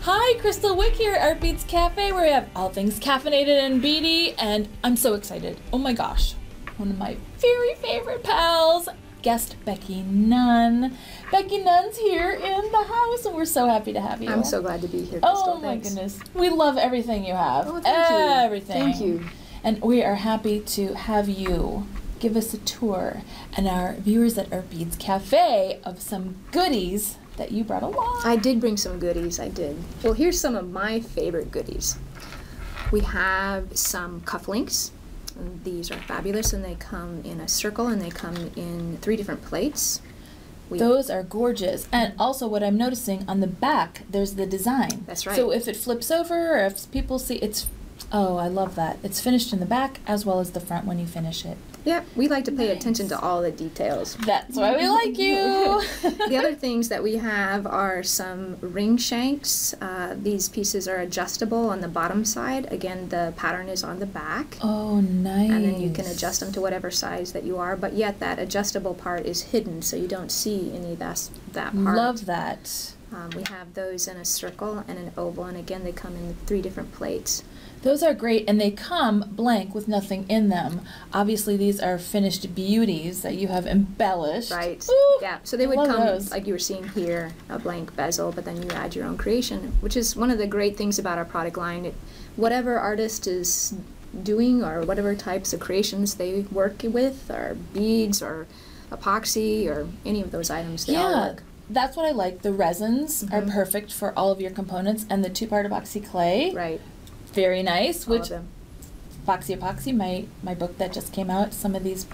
Hi, Kristal Wick here at Artbeads Cafe, where we have all things caffeinated and beady, and I'm so excited. Oh my gosh, one of my very favorite pals, guest Becky Nunn. Becky Nunn's here in the house, and we're so happy to have you. I'm so glad to be here, Kristal. Oh my goodness. We love everything you have. Oh, thank you. Everything. Thank you. And we are happy to have you give us a tour, and our viewers at Artbeads Cafe, of some goodies that you brought along. I did bring some goodies, I did. Well, here's some of my favorite goodies. We have some cufflinks. These are fabulous, and they come in a circle, and they come in 3 different plates. Those are gorgeous. And also what I'm noticing on the back, there's the design. That's right. So if it flips over, or if people see, it's, oh, I love that. It's finished in the back as well as the front when you finish it. Yep, we like to pay attention to all the details. That's why we like you. The other things that we have are some ring shanks. These pieces are adjustable on the bottom side. Again, the pattern is on the back. Oh, nice. And then you can adjust them to whatever size that you are, but yet that adjustable part is hidden, so you don't see any of that part. Love that. We have those in a circle and an oval, and again, they come in 3 different plates. Those are great, and they come blank with nothing in them. Obviously, these are finished beauties that you have embellished. Right. Ooh, yeah. So they would love come, those. like you were seeing here, a blank bezel, but then you add your own creation, which is one of the great things about our product line. Whatever artist is doing, or whatever types of creations they work with, or beads, or epoxy, or any of those items, they all work. That's what I like. The resins are perfect for all of your components, and the 2-part epoxy clay. Right. Very nice. All Which of them. Epoxy, my book that just came out, some of these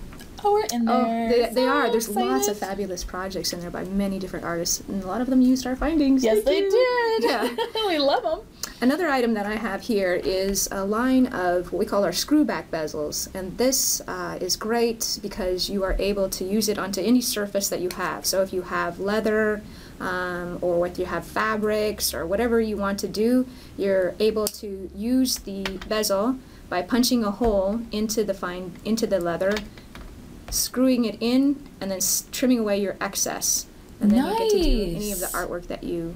are in there. Oh, they are. There's excited. lots of fabulous projects in there by many different artists, and a lot of them used our findings. Yes, they did. Yeah. We love them. Another item that I have here is a line of what we call our screwback bezels, and this is great because you are able to use it onto any surface that you have. So if you have leather, or if you have fabrics, or whatever you want to do, you're able to use the bezel by punching a hole into the leather, screwing it in, and then trimming away your excess. And then you get to do any of the artwork that you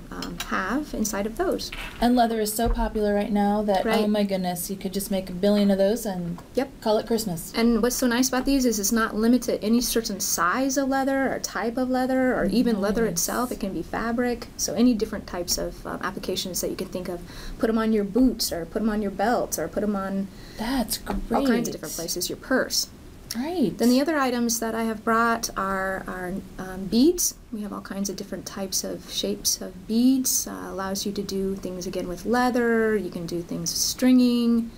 have inside of those. And leather is so popular right now that, Right. oh my goodness, you could just make a billion of those and call it Christmas. And what's so nice about these is it's not limited to any certain size of leather or type of leather or even leather itself. It can be fabric. So any different types of applications that you can think of. Put them on your boots, or put them on your belt, or put them on That's great. all kinds of different places, your purse. Right. Then the other items that I have brought are beads. We have all kinds of different types of shapes of beads. Allows you to do things again with leather. You can do things with stringing.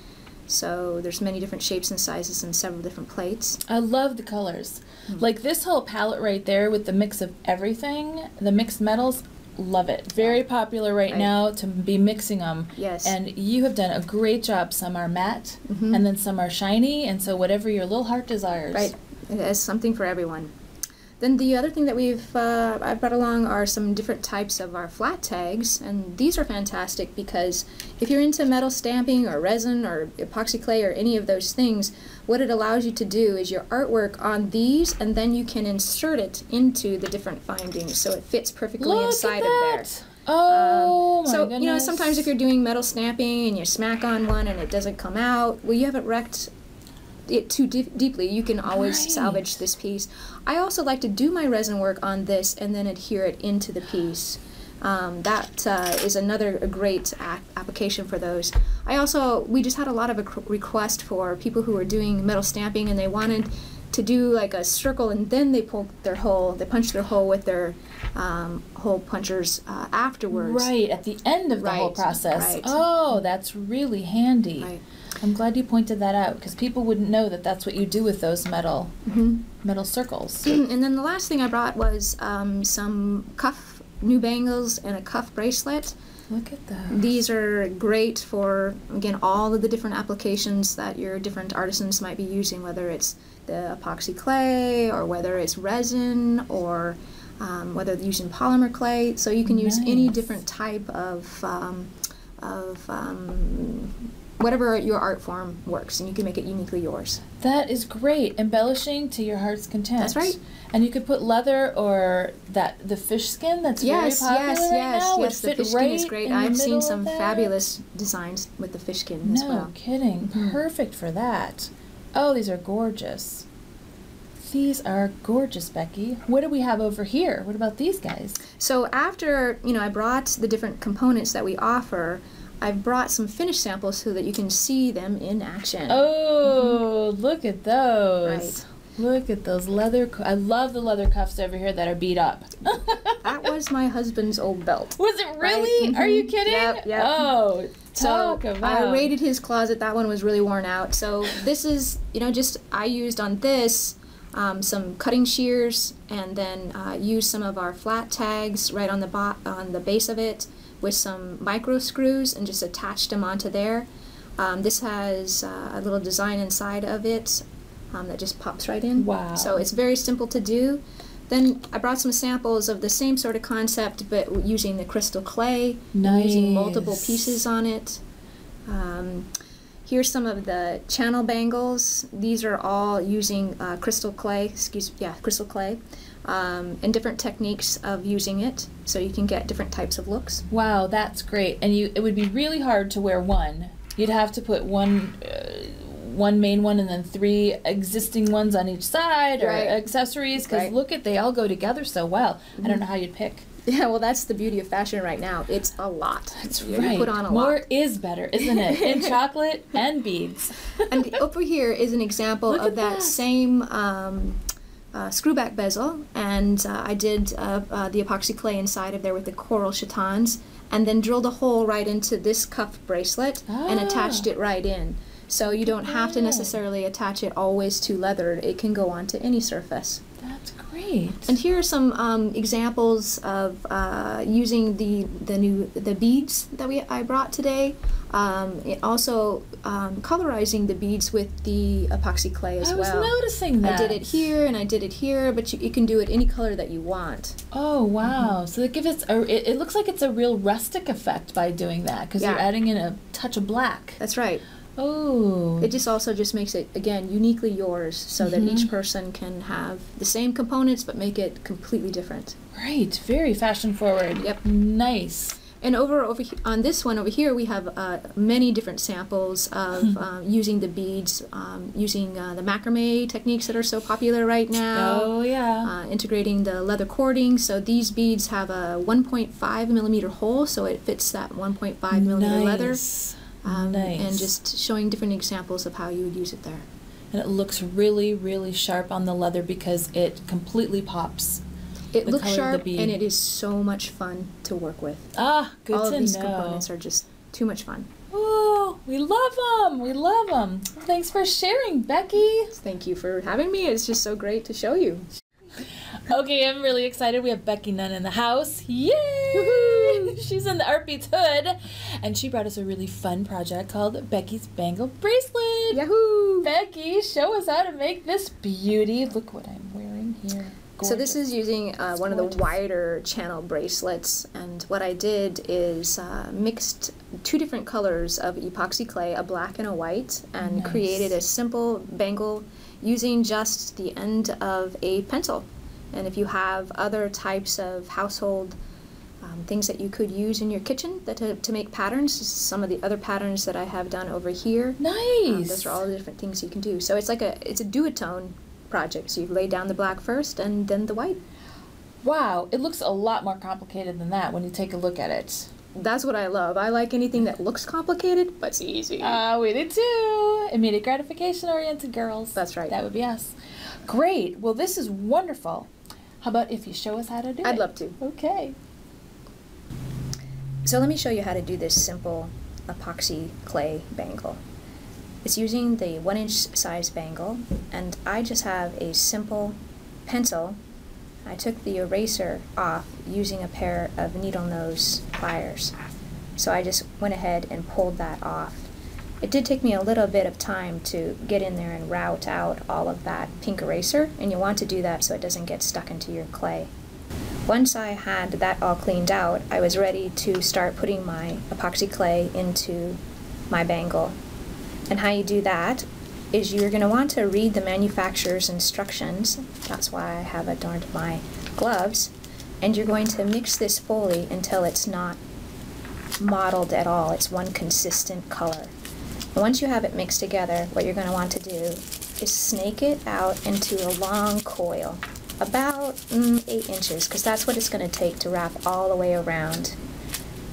So there's many different shapes and sizes and several different plates. I love the colors. Like this whole palette right there with the mix of everything, the mixed metals. Love it. Very popular right now to be mixing them. Yes. And you have done a great job. Some are matte, and then some are shiny, and so whatever your little heart desires. Right. It has something for everyone. Then the other thing that I've brought along are some different types of our flat tags, and these are fantastic because if you're into metal stamping or resin or epoxy clay or any of those things, what it allows you to do is your artwork on these, and then you can insert it into the different findings so it fits perfectly inside of there. Oh, my so, goodness. you know, sometimes if you're doing metal stamping and you smack on one and it doesn't come out, well, you haven't wrecked it too deeply, you can always salvage this piece. I also like to do my resin work on this and then adhere it into the piece. That is another great application for those. We just had a lot of a request for people who were doing metal stamping, and they wanted to do like a circle, and then they punch their hole with their hole punchers afterwards. Right, at the end of the whole process. Right. Oh, that's really handy. Right. I'm glad you pointed that out, because people wouldn't know that that's what you do with those metal circles. And then the last thing I brought was some new bangles and a cuff bracelet. Look at that. These are great for, again, all of the different applications that your different artisans might be using, whether it's the epoxy clay, or whether it's resin, or whether they're using polymer clay. So you can use any different type of whatever your art form works, and you can make it uniquely yours. That is great. Embellishing to your heart's content. That's right. And you could put leather or the fish skin that's very popular right now. Yes, the fish skin is great. I've seen some fabulous designs with the fish skin as well. No kidding. Perfect for that. Oh, these are gorgeous. These are gorgeous, Becky. What do we have over here? What about these guys? So after, I brought the different components that we offer, I've brought some finish samples so that you can see them in action. Oh, look at those. Right. Look at those leather. I love the leather cuffs over here that are beat up. That was my husband's old belt. Was it really? Right? Are you kidding? Yep. Oh, talk about. I raided his closet. That one was really worn out. So this is, I used on this some cutting shears, and then used some of our flat tags right on the base of it with some micro screws, and just attached them onto there. This has a little design inside of it that just pops right in. Wow. So it's very simple to do. Then I brought some samples of the same sort of concept, but using the crystal clay, using multiple pieces on it. Here's some of the channel bangles. These are all using crystal clay, and different techniques of using it, so you can get different types of looks. Wow, that's great. And it would be really hard to wear one. You'd have to put one main one and then 3 existing ones on each side, or accessories, because they all go together so well. I don't know how you'd pick. Yeah, well, that's the beauty of fashion right now. It's a lot. That's right. You put on a lot. More is better, isn't it? In chocolate and beads. And over here is an example of that same screwback bezel, and I did the epoxy clay inside of there with the coral chatons, and then drilled a hole right into this cuff bracelet and attached it right in. So you don't have to necessarily attach it always to leather. It can go onto any surface. That's great. And here are some examples of using the beads that I brought today. It also colorizing the beads with the epoxy clay as well. I was noticing that. I did it here and I did it here, but you can do it any color that you want. Oh wow! So it gives it looks like it's a real rustic effect by doing that, because you're adding in a touch of black. That's right. Oh. It just also makes it, again, uniquely yours, so that each person can have the same components but make it completely different. Right. Very fashion forward. Yep. Nice. And over on this one over here, we have many different samples of using the beads, using the macrame techniques that are so popular right now. Oh, yeah. Integrating the leather cording. So these beads have a 1.5 millimeter hole, so it fits that 1.5 millimeter leather. Nice. And just showing different examples of how you would use it there. And it looks really, really sharp on the leather because it completely pops. It looks sharp, and it is so much fun to work with. Ah, good to know. All of these components are just too much fun. Oh, we love them. We love them. Thanks for sharing, Becky. Thank you for having me. It's just so great to show you. Okay, I'm really excited. We have Becky Nunn in the house. Yay! She's in the Artbeads hood, and she brought us a really fun project called Becky's Bangle Bracelet. Yahoo! Becky, show us how to make this beauty. Look what I'm wearing here. Gorgeous. So this is using one of the wider channel bracelets, and what I did is mixed 2 different colors of epoxy clay, a black and a white, and created a simple bangle using just the end of a pencil. And if you have other types of household things that you could use in your kitchen to make patterns, some of the other patterns that I have done over here. Nice. Those are all the different things you can do. So it's like it's a duotone project. So you lay down the black first and then the white. Wow, it looks a lot more complicated than that when you take a look at it. That's what I love. I like anything that looks complicated, but it's easy. We do too. Immediate gratification-oriented girls. That's right. That would be us. Great. Well, this is wonderful. How about if you show us how to do it? I'd love to. Okay. So let me show you how to do this simple epoxy clay bangle. It's using the 1-inch size bangle, and I just have a simple pencil. I took the eraser off using a pair of needle nose pliers. So I just went ahead and pulled that off. It did take me a little bit of time to get in there and route out all of that pink eraser, and you want to do that so it doesn't get stuck into your clay. Once I had that all cleaned out, I was ready to start putting my epoxy clay into my bangle. And how you do that is you're going to want to read the manufacturer's instructions. That's why I have adorned my gloves. And you're going to mix this fully until it's not mottled at all. It's one consistent color. And once you have it mixed together, what you're going to want to do is snake it out into a long coil, about 8 inches, because that's what it's going to take to wrap all the way around.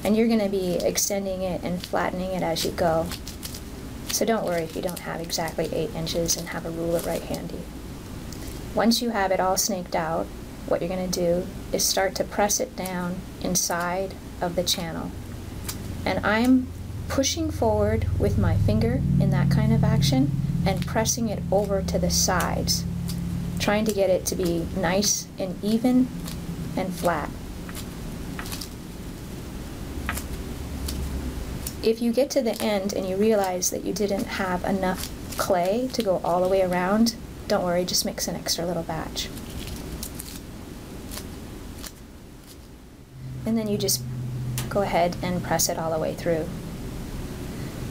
And you're going to be extending it and flattening it as you go. So don't worry if you don't have exactly 8 inches and have a ruler right handy. Once you have it all snaked out, what you're going to do is start to press it down inside of the channel. And I'm pushing forward with my finger in that kind of action and pressing it over to the sides, trying to get it to be nice and even and flat. If you get to the end and you realize that you didn't have enough clay to go all the way around, don't worry, just mix an extra little batch. And then you just go ahead and press it all the way through.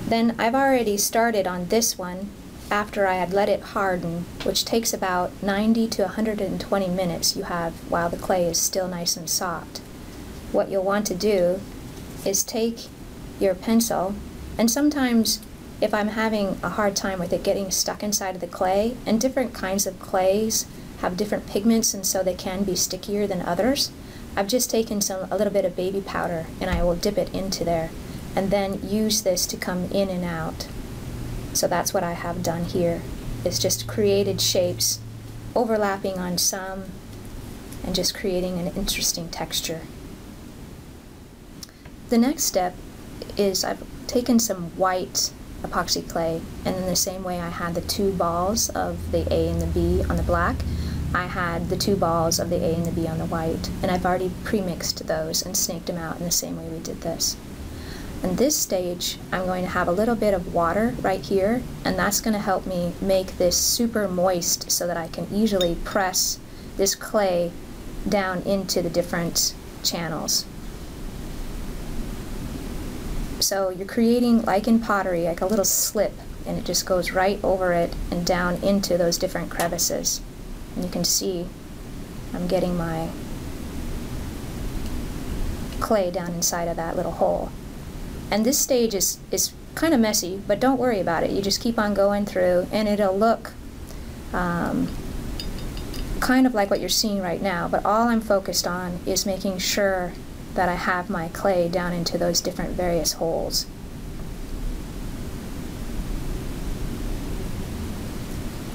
Then I've already started on this one after I had let it harden, which takes about 90 to 120 minutes you have while the clay is still nice and soft. What you'll want to do is take your pencil, and sometimes if I'm having a hard time with it getting stuck inside of the clay, and different kinds of clays have different pigments and so they can be stickier than others, I've just taken a little bit of baby powder and I will dip it into there and then use this to come in and out. So that's what I have done here. It's just created shapes, overlapping on some, and just creating an interesting texture. The next step is I've taken some white epoxy clay, and in the same way I had the 2 balls of the A and the B on the black, I had the 2 balls of the A and the B on the white, and I've already pre-mixed those and snaked them out in the same way we did this. In this stage, I'm going to have a little bit of water right here, and that's going to help me make this super moist so that I can easily press this clay down into the different channels. So you're creating, like in pottery, like a little slip, and it just goes right over it and down into those different crevices. And you can see I'm getting my clay down inside of that little hole. And this stage is kind of messy, but don't worry about it. You just keep on going through, and it'll look kind of like what you're seeing right now, but all I'm focused on is making sure that I have my clay down into those different various holes.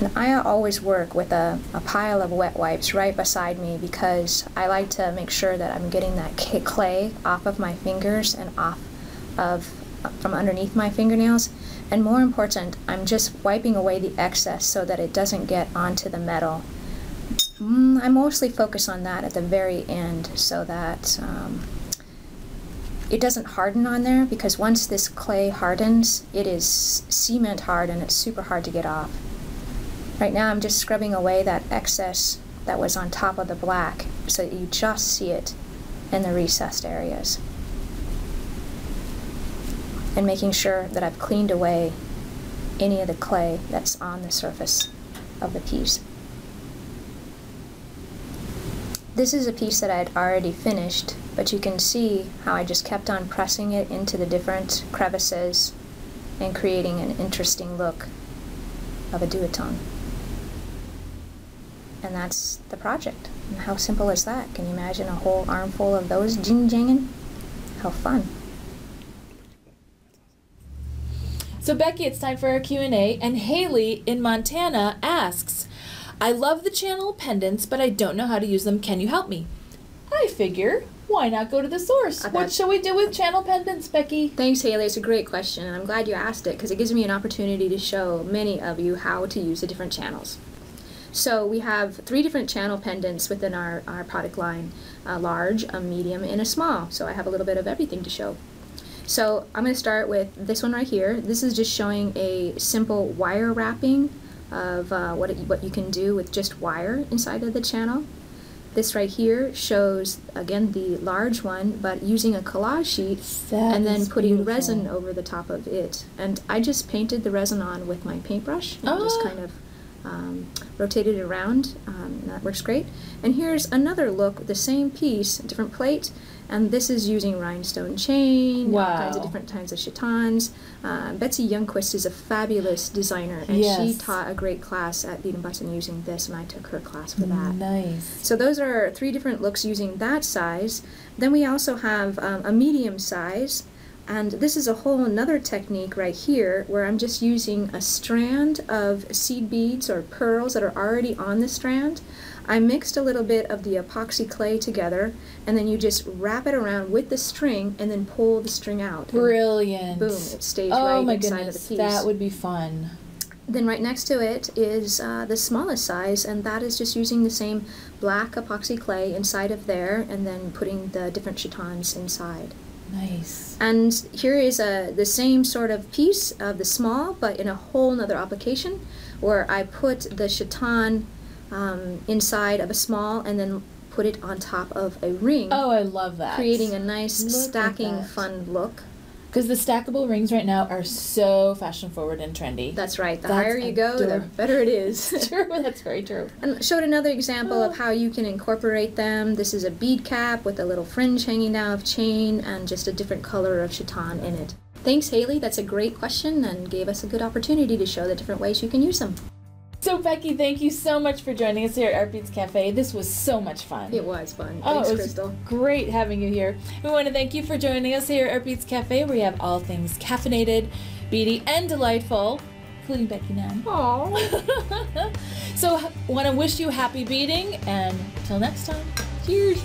And I always work with a pile of wet wipes right beside me because I like to make sure that I'm getting that clay off of my fingers and off of from underneath my fingernails. And more important, I'm just wiping away the excess so that it doesn't get onto the metal. I mostly focus on that at the very end so that it doesn't harden on there, because once this clay hardens, it is cement hard and it's super hard to get off. Right now I'm just scrubbing away that excess that was on top of the black so that you just see it in the recessed areas. And making sure that I've cleaned away any of the clay that's on the surface of the piece. This is a piece that I had already finished, but you can see how I just kept on pressing it into the different crevices and creating an interesting look of a duotone. And that's the project. And how simple is that? Can you imagine a whole armful of those jing-janging? How fun. So Becky, it's time for our Q&A, and Haley in Montana asks, I love the channel pendants, but I don't know how to use them. Can you help me? I figure, why not go to the source? What shall we do with channel pendants, Becky? Thanks, Haley. It's a great question, and I'm glad you asked it because it gives me an opportunity to show many of you how to use the different channels. So we have 3 different channel pendants within our product line, a large, a medium, and a small. So I have a little bit of everything to show. So I'm going to start with this one right here. This is just showing a simple wire wrapping of what you can do with just wire inside of the channel. This right here shows, again, the large one, but using a collage sheet and then putting resin over the top of it. And I just painted the resin on with my paintbrush and just kind of rotated it around, and that works great. And here's another look, the same piece, different plate, and this is using rhinestone chain, all kinds of different kinds of chitons. Betsy Youngquist is a fabulous designer, and she taught a great class at Bead and Button using this, and I took her class for that. Nice. So those are 3 different looks using that size. Then we also have a medium size, and this is a whole another technique right here where I'm just using a strand of seed beads or pearls that are already on the strand. I mixed a little bit of the epoxy clay together, and then you just wrap it around with the string and then pull the string out. Brilliant. Boom, it stays right inside of the piece. That would be fun. Then right next to it is the smallest size, and that is just using the same black epoxy clay inside of there and then putting the different chitons inside. Nice. And here is the same sort of piece of the small, but in a whole nother application, where I put the chiton inside of a small and then put it on top of a ring. Oh, I love that. Creating a nice stacking fun look. Because the stackable rings right now are so fashion forward and trendy. That's right. The higher you go, the better it is. True, that's very true. And showed another example of how you can incorporate them. This is a bead cap with a little fringe hanging down of chain and just a different color of chiton in it. Thanks, Haley. That's a great question and gave us a good opportunity to show the different ways you can use them. So Becky, thank you so much for joining us here at Artbeads Cafe. This was so much fun. It was fun. Thanks, it was Kristal. Great having you here. We want to thank you for joining us here at Artbeads Cafe, where we have all things caffeinated, beady, and delightful, including Becky Nunn. Aww. So want to wish you happy beading, and till next time, cheers.